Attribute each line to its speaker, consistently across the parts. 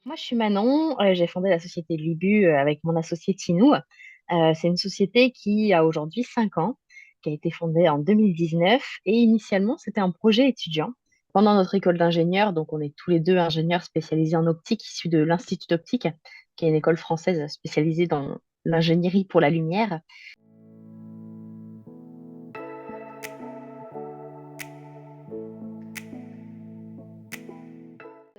Speaker 1: Moi, je suis Manon. J'ai fondé la société Libu avec mon associé Tinou. C'est une société qui a aujourd'hui 5 ans, qui a été fondée en 2019. Et initialement, c'était un projet étudiant. Pendant notre école d'ingénieurs, donc on est tous les deux ingénieurs spécialisés en optique, issus de l'Institut d'optique, qui est une école française spécialisée dans l'ingénierie pour la lumière.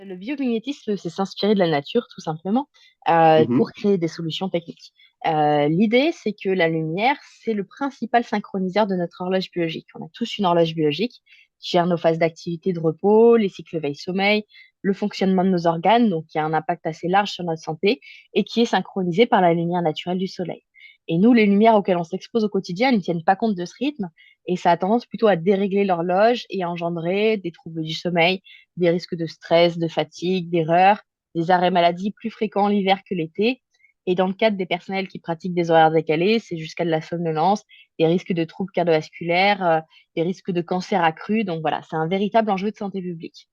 Speaker 1: Le biomimétisme, c'est s'inspirer de la nature, tout simplement, pour
Speaker 2: Mhm.
Speaker 1: créer des solutions techniques. L'idée, c'est que la lumière, c'est le principal synchroniseur de notre horloge biologique. On a tous une horloge biologique qui gère nos phases d'activité de repos, les cycles veille-sommeil, le fonctionnement de nos organes, donc qui a un impact assez large sur notre santé et qui est synchronisé par la lumière naturelle du soleil. Et nous, les lumières auxquelles on s'expose au quotidien ne tiennent pas compte de ce rythme et ça a tendance plutôt à dérégler l'horloge et à engendrer des troubles du sommeil, des risques de stress, de fatigue, d'erreur, des arrêts maladie plus fréquents l'hiver que l'été. Et dans le cadre des personnels qui pratiquent des horaires décalés, c'est jusqu'à de la somnolence, des risques de troubles cardiovasculaires, des risques de cancer accrus. Donc voilà, c'est un véritable enjeu de santé publique.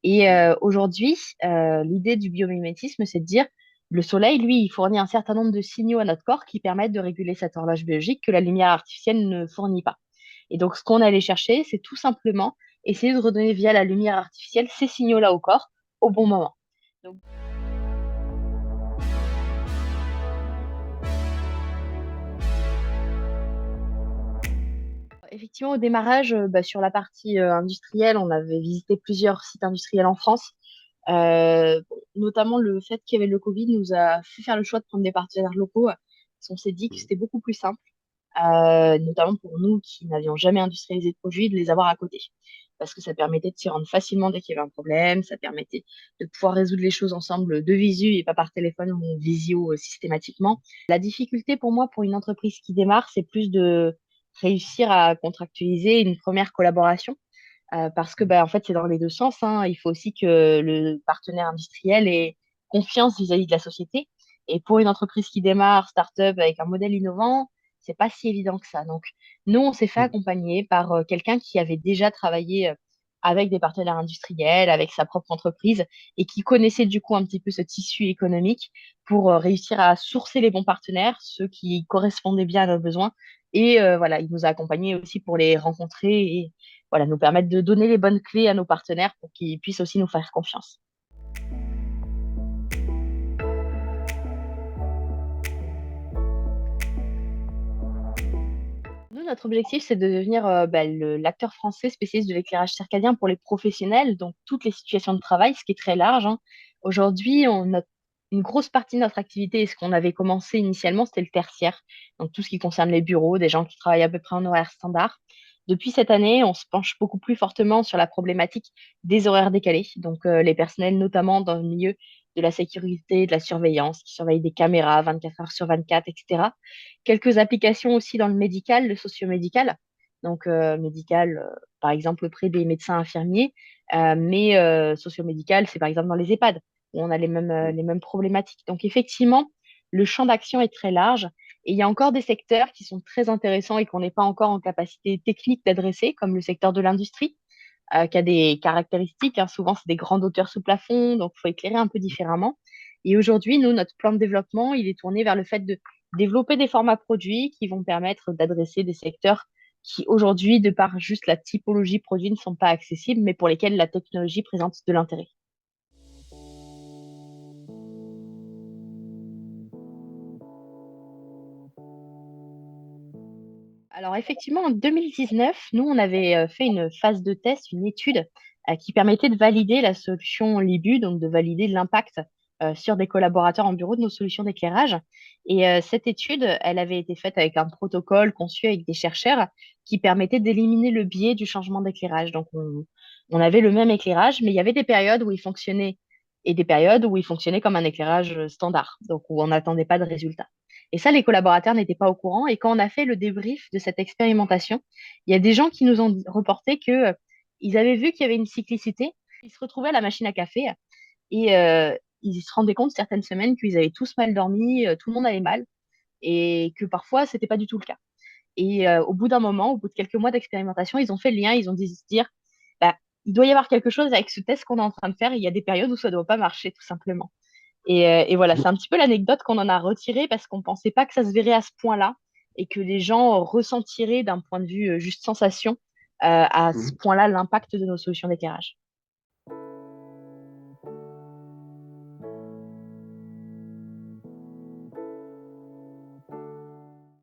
Speaker 1: Et aujourd'hui, l'idée du biomimétisme, c'est de dire le soleil, lui, il fournit un certain nombre de signaux à notre corps qui permettent de réguler cette horloge biologique que la lumière artificielle ne fournit pas. Et donc, ce qu'on allait chercher, c'est tout simplement essayer de redonner via la lumière artificielle ces signaux-là au corps au bon moment. Donc, effectivement, au démarrage, sur la partie industrielle, on avait visité plusieurs sites industriels en France. Notamment, le fait qu'il y avait le Covid nous a fait faire le choix de prendre des partenaires locaux. Parce qu'on s'est dit que c'était beaucoup plus simple, notamment pour nous qui n'avions jamais industrialisé de produits, de les avoir à côté. Parce que ça permettait de s'y rendre facilement dès qu'il y avait un problème, ça permettait de pouvoir résoudre les choses ensemble de visu et pas par téléphone ou visio systématiquement. La difficulté pour moi, pour une entreprise qui démarre, c'est plus de réussir à contractualiser une première collaboration. Parce que bah, en fait, c'est dans les deux sens, hein. Il faut aussi que le partenaire industriel ait confiance vis-à-vis de la société. Et pour une entreprise qui démarre, start-up, avec un modèle innovant, c'est pas si évident que ça. Donc, nous, on s'est fait accompagner par quelqu'un qui avait déjà travaillé avec des partenaires industriels, avec sa propre entreprise, et qui connaissait du coup un petit peu ce tissu économique pour réussir à sourcer les bons partenaires, ceux qui correspondaient bien à nos besoins. Et voilà, il nous a accompagnés aussi pour les rencontrer et voilà, nous permettre de donner les bonnes clés à nos partenaires pour qu'ils puissent aussi nous faire confiance. Nous, notre objectif, c'est de devenir l'acteur français spécialiste de l'éclairage circadien pour les professionnels, donc toutes les situations de travail, ce qui est très large, hein. Aujourd'hui, une grosse partie de notre activité, et ce qu'on avait commencé initialement, c'était le tertiaire, donc tout ce qui concerne les bureaux, des gens qui travaillent à peu près en horaire standard. Depuis cette année, on se penche beaucoup plus fortement sur la problématique des horaires décalés, donc les personnels, notamment dans le milieu de la sécurité, de la surveillance, qui surveillent des caméras 24 heures sur 24, etc. Quelques applications aussi dans le médical, le socio-médical. Donc, médical, par exemple, auprès des médecins infirmiers. Mais socio-médical, c'est par exemple dans les EHPAD, où on a les mêmes problématiques. Donc, effectivement, le champ d'action est très large. Et il y a encore des secteurs qui sont très intéressants et qu'on n'est pas encore en capacité technique d'adresser, comme le secteur de l'industrie, qui a des caractéristiques, hein. Souvent, c'est des grandes hauteurs sous plafond, donc il faut éclairer un peu différemment. Et aujourd'hui, nous, notre plan de développement, il est tourné vers le fait de développer des formats produits qui vont permettre d'adresser des secteurs qui, aujourd'hui, de par juste la typologie produit, ne sont pas accessibles, mais pour lesquels la technologie présente de l'intérêt. Alors effectivement, en 2019, nous, on avait fait une phase de test, une étude qui permettait de valider la solution Libu, donc de valider l'impact sur des collaborateurs en bureau de nos solutions d'éclairage. Et cette étude, elle avait été faite avec un protocole conçu avec des chercheurs qui permettait d'éliminer le biais du changement d'éclairage. Donc on avait le même éclairage, mais il y avait des périodes où il fonctionnait et des périodes où il fonctionnait comme un éclairage standard, donc où on n'attendait pas de résultat. Et ça, les collaborateurs n'étaient pas au courant. Et quand on a fait le débrief de cette expérimentation, il y a des gens qui nous ont reporté que ils avaient vu qu'il y avait une cyclicité. Ils se retrouvaient à la machine à café et ils se rendaient compte certaines semaines qu'ils avaient tous mal dormi, tout le monde allait mal et que parfois, c'était pas du tout le cas. Et au bout d'un moment, au bout de quelques mois d'expérimentation, ils ont fait le lien, ils ont dit se dire, bah, il doit y avoir quelque chose avec ce test qu'on est en train de faire. Il y a des périodes où ça ne doit pas marcher, tout simplement. Et voilà, c'est un petit peu l'anecdote qu'on en a retirée parce qu'on pensait pas que ça se verrait à ce point-là et que les gens ressentiraient d'un point de vue juste sensation à ce
Speaker 2: Mhm.
Speaker 1: point-là l'impact de nos solutions d'éclairage.